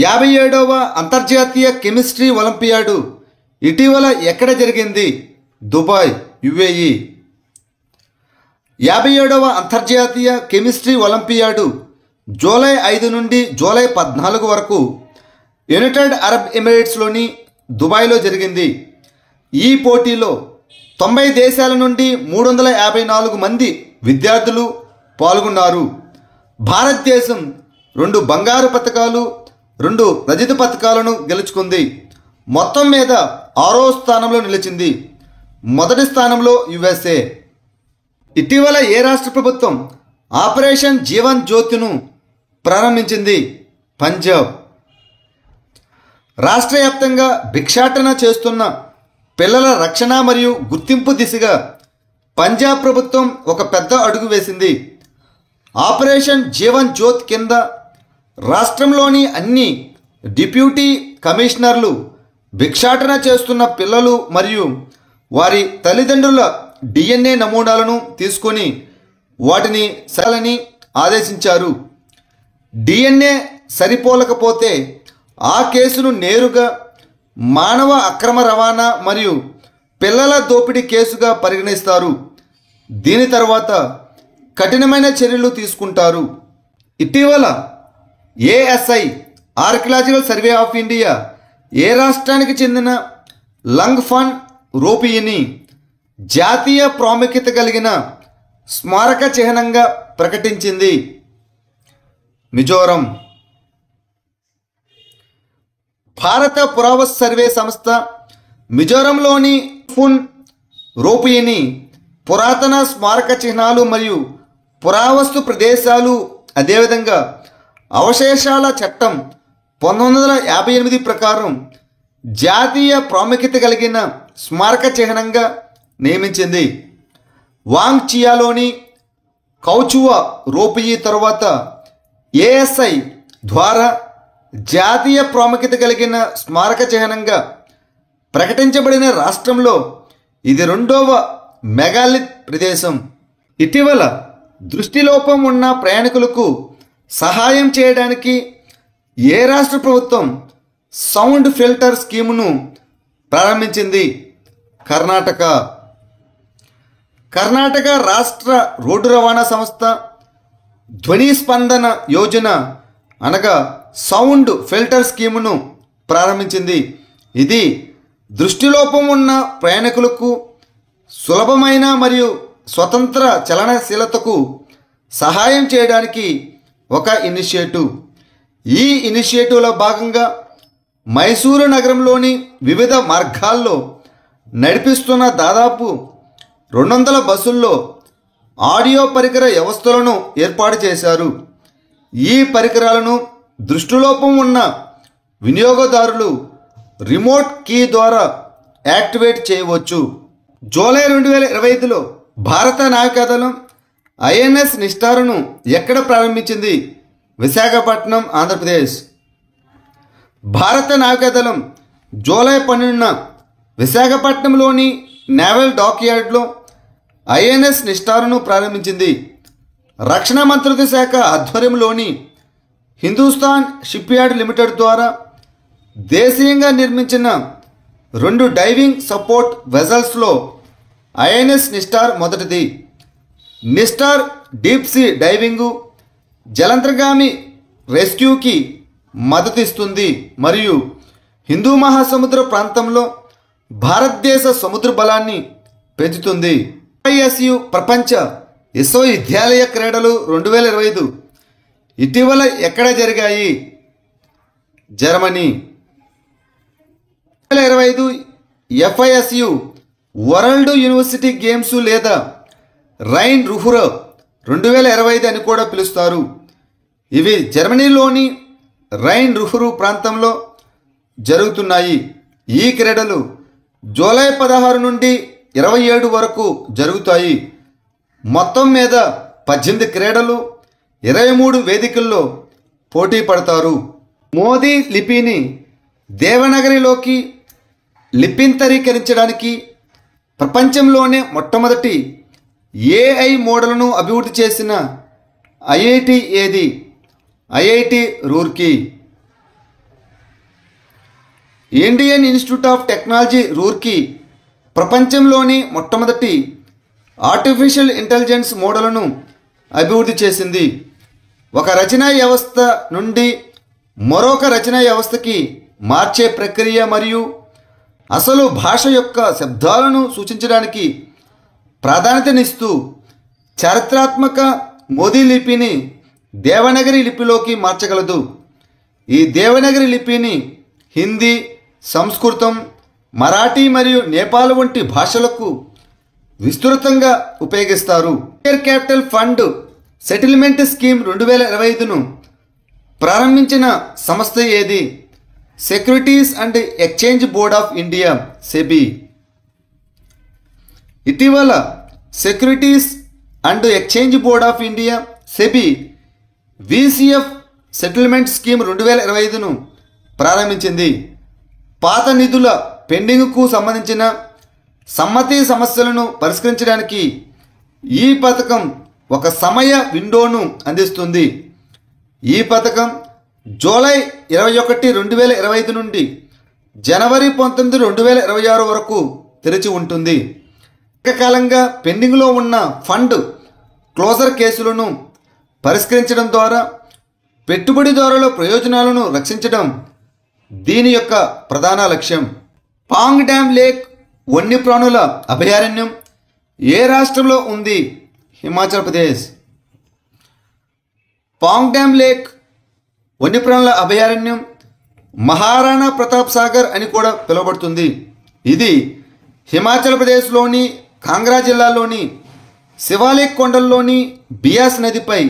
57వ అంతర్జాతీయ chemistry olympiad ఇటీవల ఎక్కడ జరిగింది? Dubai, UAE. 57వ అంతర్జాతీయ కెమిస్ట్రీ ఒలింపియాడు జూలై 5 నుండి జూలై 14 వరకు యునైటెడ్ అరబ్ ఎమిరేట్స్లోని దుబాయ్లో జరిగింది. ఈ పోటీలో 90 దేశాల నుండి 354 మంది విద్యార్థులు పాల్గొన్నారు. భారతదేశం 2 బంగారు పతకాలు 2 రజత పతకాలను గెలుచుకుంది. మొత్తం మీద 6వ స్థానంలో నిలిచింది. మొదటి స్థానంలో యుఎస్ఏ. ఇటీవల ఏ రాష్ట్ర ప్రభుత్వం ఆపరేషన్ జీవన్ జ్యోతిను ప్రారంభించింది? పంజాబ్. రాష్ట్ర వ్యాప్తంగా భిక్షాటన చేస్తున్న పిల్లల రక్షణ మరియు గుర్తింపు దిశగా పంజాబ్ ప్రభుత్వం ఒక పెద్ద అడుగు వేసింది. ఆపరేషన్ జీవన్ జ్యోత్ కింద రాష్ట్రంలోని అన్ని డిప్యూటీ కమిషనర్లు భిక్షాటన చేస్తున్న పిల్లలు మరియు వారి తల్లిదండ్రుల DNA నమూనాలను తీసుకొని వాటిని సరళని ఆదేశించారు. DNA సరిపోలకపోతే ఆ కేసును నేరుగా మానవ అక్రమ రవాణా మరియు పిల్లల దోపిడీ కేసుగా పరిగణిస్తారు. దీని తర్వాత కఠినమైన చర్యలు తీసుకుంటారు. ఇటీవల ASI archaeological survey of India ఏ రాష్ట్రానికి చెందిన లంగ్ఫన్ రోపియిని జాతీయ ప్రాముఖ్యత కలిగిన స్మారక చిహ్నంగా ప్రకటించింది? మిజోరం. భారత పురావస్తు సర్వే సంస్థ మిజోరంలోని ఫున్ రోపియిని పురాతన స్మారక చిహ్నాలు మరియు పురావస్తు ప్రదేశాలు అదేవిధంగా అవశేషాల చట్టం 1958 ప్రకారం జాతీయ ప్రాముఖ్యత కలిగిన స్మారక చిహ్నంగా నియమించింది. వాంగ్ చియాలోని కౌచువా రోపియి తరువాత ASI ద్వారా జాతీయ ప్రాముఖ్యత కలిగిన స్మారక చిహ్నంగా ప్రకటించబడిన రాష్ట్రంలో ఇది 2వ మెగాలిత్ ప్రదేశం. ఇటీవల దృష్టిలోపం ఉన్న ప్రయాణికులకు సహాయం చేయడానికి ఏ రాష్ట్ర ప్రభుత్వం సౌండ్ ఫిల్టర్ స్కీమును ప్రారంభించింది? కర్ణాటక. కర్ణాటక రాష్ట్ర రోడ్డు రవాణా సంస్థ ధ్వని స్పందన యోజన అనగా సౌండ్ ఫిల్టర్ స్కీమును ప్రారంభించింది. ఇది దృష్టిలోపం ఉన్న ప్రయాణికులకు సులభమైన మరియు స్వతంత్ర చలనశీలతకు సహాయం చేయడానికి ఒక ఇనిషియేటివ్. ఈ ఇనిషియేటివ్లో భాగంగా మైసూరు నగరంలోని వివిధ మార్గాల్లో నడిపిస్తున్న దాదాపు 200 బస్సుల్లో ఆడియో పరికర వ్యవస్థలను ఏర్పాటు చేశారు. ఈ పరికరాలను దృష్టిలోపం ఉన్న వినియోగదారులు రిమోట్ కీ ద్వారా యాక్టివేట్ చేయవచ్చు. జూలై 2025లో భారత నావికాదళం INS నిస్టార్ను ఎక్కడ ప్రారంభించింది? విశాఖపట్నం, ఆంధ్రప్రదేశ్. భారత నావికాదళం జూలై 12న విశాఖపట్నంలోని నేవల్ డాక్యార్డ్లో INS నిస్టార్ను ప్రారంభించింది. రక్షణ మంత్రిత్వ శాఖ ఆధ్వర్యంలోని హిందుస్థాన్ షిప్యార్డ్ లిమిటెడ్ ద్వారా దేశీయంగా నిర్మించిన 2 డైవింగ్ సపోర్ట్ వెజల్స్లో INS నిస్టార్ మొదటిది. నిస్టార్ డీప్ సీ డైవింగు జలంతర్గామి రెస్క్యూకి మద్దతిస్తుంది మరియు హిందూ మహాసముద్ర ప్రాంతంలో భారతదేశ సముద్ర బలాన్ని పెంచుతుంది. ISU ప్రపంచ విశ్వవిద్యాలయ క్రీడలు 2025 ఇటీవల ఎక్కడ జరిగాయి? Germany. 2025 FISU world university games లేదా రైన్ రుహ్ర్ 2025 అని కూడా పిలుస్తారు. ఇవి జర్మనీలోని రైన్ రుహ్ర్ ప్రాంతంలో జరుగుతున్నాయి. ఈ క్రీడలు జూలై 16 నుండి 27 వరకు జరుగుతాయి. మొత్తం మీద 18 క్రీడలు 23 వేదికల్లో పోటీ పడతారు. మోదీ లిపిని దేవనాగరిలోకి లిప్యంతరీకరించడానికి ప్రపంచంలోనే మొట్టమొదటి AI మోడల్ను అభివృద్ధి చేసిన IIT ఏది? IIT Roorkee. Indian institute of technology Roorkee ప్రపంచంలోని మొట్టమొదటి ఆర్టిఫిషియల్ ఇంటెలిజెన్స్ మోడల్ను అభివృద్ధి చేసింది. ఒక రచనా వ్యవస్థ నుండి మరొక రచనా వ్యవస్థకి మార్చే ప్రక్రియ మరియు అసలు భాష యొక్క శబ్దాలను సూచించడానికి ప్రాధాన్యతనిస్తూ చారిత్రాత్మక మోదీ లిపిని దేవనాగరి లిపిలోకి మార్చగలదు. ఈ దేవనాగరి లిపిని హిందీ, సంస్కృతం, మరాఠీ మరియు నేపాల్ వంటి భాషలకు విస్తృతంగా ఉపయోగిస్తారు. Share capital fund settlement scheme 2025ను ప్రారంభించిన సంస్థ ఏది? Securities and exchange board of India, SEBI. ఇటీవల securities and exchange board of India, SEBI VCF settlement scheme 2025ను ప్రారంభించింది. పాత నిధుల పెండింగ్కు సంబంధించిన సమ్మతి సమస్యలను పరిష్కరించడానికి ఈ పథకం ఒక సమయ విండోను అందిస్తుంది. ఈ పథకం జూలై 21, 2025 నుండి జనవరి 19, 2026 వరకు తెరిచి ఉంటుంది. ఏకకాలంగా పెండింగ్లో ఉన్న ఫండ్ క్లోజర్ కేసులను పరిష్కరించడం ద్వారా పెట్టుబడిదారుల ప్రయోజనాలను రక్షించడం దీని యొక్క ప్రధాన లక్ష్యం. పాంగ్ డ్యామ్ లేక్ వన్యప్రాణుల అభయారణ్యం ఏ రాష్ట్రంలో ఉంది? హిమాచల్ ప్రదేశ్. పాంగ్ డ్యామ్ లేక్ వన్యప్రాణుల అభయారణ్యం మహారాణా ప్రతాప్ సాగర్ అని కూడా పిలువబడుతుంది. ఇది హిమాచల్ ప్రదేశ్లోని కాంగ్రా జిల్లాలోని శివాలిక్ కొండల్లోని బియాస్ నదిపై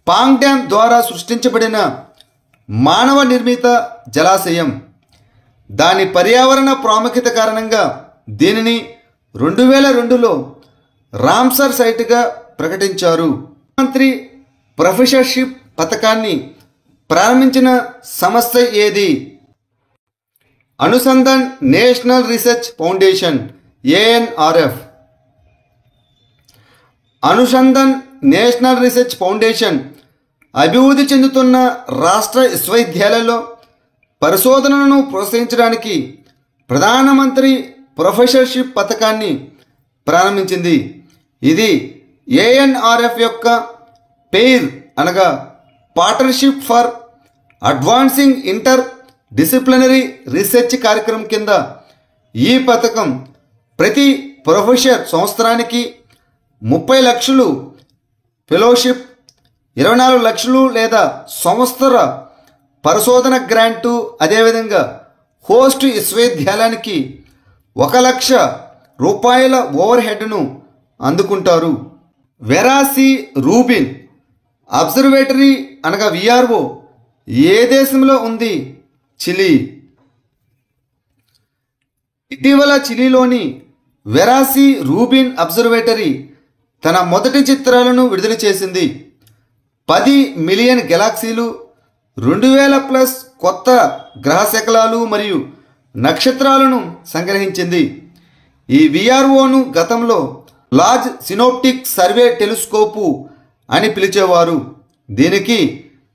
పాంగ్ డ్యామ్ ద్వారా సృష్టించబడిన మానవ నిర్మిత జలాశయం. దాని పర్యావరణ ప్రాముఖ్యత కారణంగా దీనిని 2002లో రామ్సర్ సైట్గా ప్రకటించారు. మంత్రి ప్రొఫెసర్షిప్ పథకాన్ని ప్రారంభించిన సంస్థ ఏది? Anusandhan national research foundation, ANRF. Anusandhan national research foundation అభివృద్ధి చెందుతున్న రాష్ట్ర విశ్వవిద్యాలయాల్లో పరిశోధనలను ప్రోత్సహించడానికి ప్రధానమంత్రి ప్రొఫెసర్షిప్ పథకాన్ని ప్రారంభించింది. ఇది ANRF యొక్క పెయిర్ అనగా partnership for advancing inter disciplinary research కార్యక్రమం కింద ఈ పథకం ప్రతి ప్రొఫెసర్ సంవత్సరానికి 30 లక్షలు ఫెలోషిప్, 24 లక్షలు లేదా సంవత్సర పరిశోధన గ్రాంటు, అదేవిధంగా హోస్ట్ విశ్వవిద్యాలయానికి 1 లక్ష రూపాయల ఓవర్ హెడ్ను అందుకుంటారు. వెరాసి రూబిన్ అబ్జర్వేటరీ అనగా VRO ఏ దేశంలో ఉంది? చిలీ. ఇటీవల చిలీలోని వెరాసి రూబిన్ అబ్జర్వేటరీ తన మొదటి చిత్రాలను విడుదల చేసింది. 10 మిలియన్ గెలాక్సీలు, 2000+ కొత్త గ్రహశకలాలు మరియు నక్షత్రాలను సంగ్రహించింది. ఈ VROను గతంలో లార్జ్ సినోప్టిక్ సర్వే టెలిస్కోపు అని పిలిచేవారు. దీనికి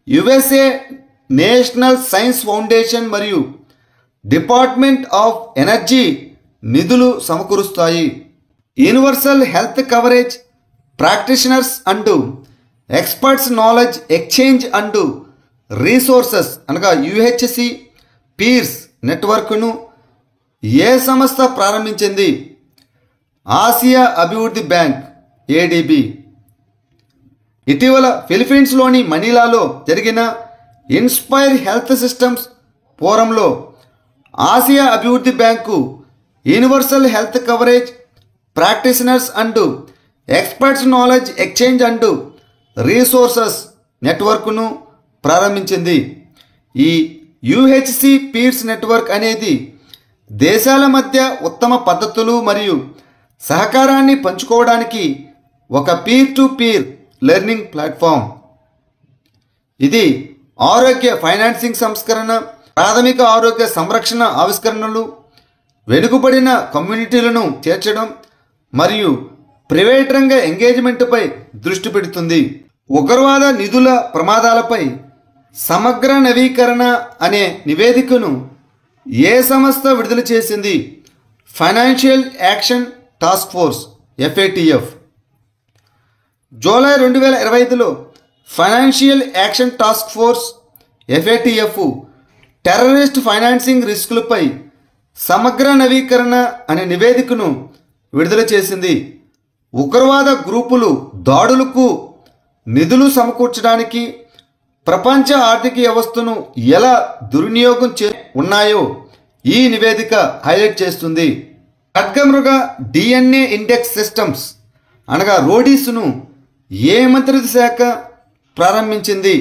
USA నేషనల్ సైన్స్ ఫౌండేషన్ మరియు డిపార్ట్మెంట్ ఆఫ్ ఎనర్జీ నిధులు సమకూరుస్తాయి. Universal health coverage practitioners and experts knowledge exchange and resources అనగా UHC పీర్స్ నెట్వర్క్ను ఏ సంస్థ ప్రారంభించింది? ఆసియా అభివృద్ధి బ్యాంక్, ADB. ఇటీవల ఫిలిప్పీన్స్లోని మనీలాలో జరిగిన ఇన్స్పైర్ హెల్త్ సిస్టమ్స్ ఫోరంలో ఆసియా అభివృద్ధి bank universal health coverage practitioners and experts knowledge exchange and resources నెట్వర్క్ను ప్రారంభించింది. ఈ UHC పీర్స్ నెట్వర్క్ అనేది దేశాల మధ్య ఉత్తమ పద్ధతులు మరియు సహకారాన్ని పంచుకోవడానికి ఒక peer to peer learning platform. ఇది ఆరోగ్య ఫైనాన్సింగ్ సంస్కరణ, ప్రాథమిక ఆరోగ్య సంరక్షణ ఆవిష్కరణలు, వెనుకబడిన కమ్యూనిటీలను చేర్చడం మరియు ప్రైవేట్ రంగ ఎంగేజ్మెంట్పై దృష్టి పెడుతుంది. ఉగ్రవాద నిధుల ప్రమాదాలపై సమగ్ర నవీకరణ అనే నివేదికను ఏ సంస్థ విడుదల చేసింది? Financial action task force FATF. July 2025లో financial action task force FATF terrorist financing రిస్కులపై సమగ్ర నవీకరణ అనే నివేదికను విడుదల చేసింది. ఉగ్రవాద గ్రూపులు దాడులకు నిధులు సమకూర్చడానికి ప్రపంచ ఆర్థిక వ్యవస్థను ఎలా దుర్వినియోగం ఉన్నాయో ఈ నివేదిక హైలైట్ చేస్తుంది. ఖడ్గమృగ DNA ఇండెక్స్ సిస్టమ్స్ అనగా రోడీస్ను ఏ మంత్రిత్వ శాఖ ప్రారంభించింది?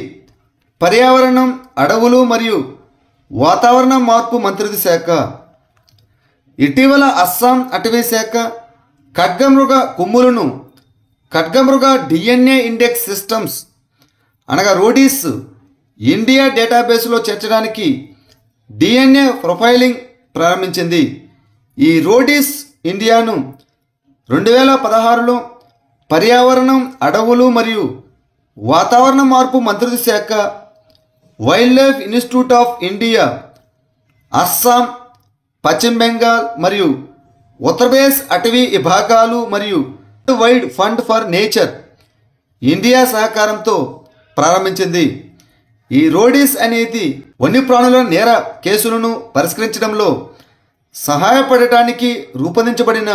పర్యావరణం, అడవులు మరియు వాతావరణ మార్పు మంత్రిత్వ శాఖ. ఇటీవల అస్సాం అటవీ శాఖ ఖడ్గమృగ కొమ్ములను ఖడ్గమృగ DNA ఇండెక్స్ సిస్టమ్స్ అనగా రోడీస్ ఇండియా డేటాబేస్లో చేర్చడానికి DNA ప్రొఫైలింగ్ ప్రారంభించింది. ఈ రోడీస్ ఇండియాను 2016లో పర్యావరణం, అడవులు మరియు వాతావరణ మార్పు మంత్రిత్వ శాఖ, wild life institute of India, Assam, పశ్చిమ బెంగాల్ మరియు ఉత్తరప్రదేశ్ అటవీ విభాగాలు మరియు wide fund for nature India సహకారంతో ప్రారంభించింది. ఈ రోడీస్ అనేది వన్యప్రాణుల నేర కేసులను పరిష్కరించడంలో సహాయపడటానికి రూపొందించబడిన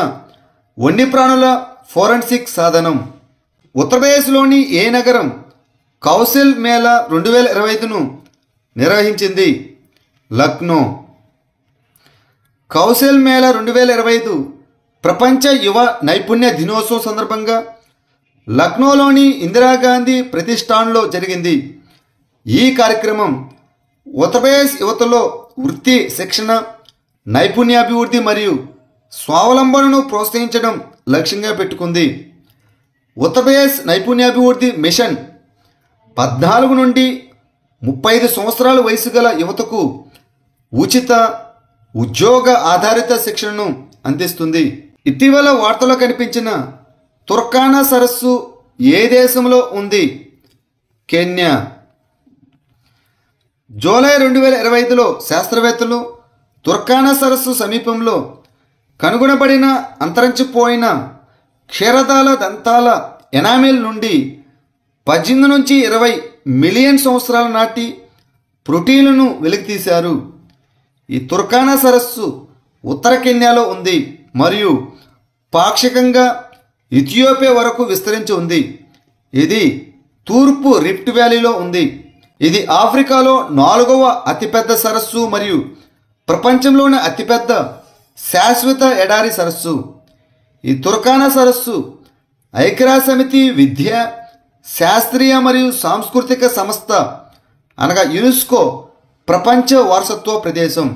వన్యప్రాణుల ఫోరెన్సిక్ సాధనం. ఉత్తరప్రదేశ్లోని ఏ నగరం కౌశల్ మేళా 2025ను నిర్వహించింది? లక్నో. కౌశల్ మేళా 2025 ప్రపంచ యువ నైపుణ్య దినోత్సవం సందర్భంగా లక్నోలోని ఇందిరాగాంధీ ప్రతిష్టాన్లో జరిగింది. ఈ కార్యక్రమం ఉత్తరప్రదేశ్ యువతలో వృత్తి శిక్షణ, నైపుణ్యాభివృద్ధి మరియు స్వావలంబనను ప్రోత్సహించడం లక్ష్యంగా పెట్టుకుంది. ఉత్తరప్రదేశ్ నైపుణ్యాభివృద్ధి మిషన్ 14 నుండి 35 సంవత్సరాల వయసు గల యువతకు ఉచిత ఉద్యోగ ఆధారిత శిక్షణను అందిస్తుంది. ఇటీవల వార్తలో కనిపించిన తుర్కానా సరస్సు ఏ దేశంలో ఉంది? కెన్యా. జూలై 2025లో శాస్త్రవేత్తలు తుర్కానా సరస్సు సమీపంలో కనుగొనబడిన అంతరించిపోయిన క్షీరదాల దంతాల ఎనామిల్ నుండి 18 నుంచి 20 మిలియన్ సంవత్సరాల నాటి ప్రోటీన్లను వెలికితీశారు. ఈ తుర్కానా సరస్సు ఉత్తర కెన్యాలో ఉంది మరియు పాక్షికంగా ఇథియోపియా వరకు విస్తరించి ఉంది. ఇది తూర్పు రిఫ్ట్ వ్యాలీలో ఉంది. ఇది ఆఫ్రికాలో 4వ అతిపెద్ద సరస్సు మరియు ప్రపంచంలోని అతిపెద్ద శాశ్వత ఎడారి సరస్సు. ఈ తుర్కానా సరస్సు ఐక్యరాజ్యసమితి విద్య, శాస్త్రీయ మరియు సాంస్కృతిక సంస్థ అనగా యునెస్కో ప్రపంచ వారసత్వ ప్రదేశం.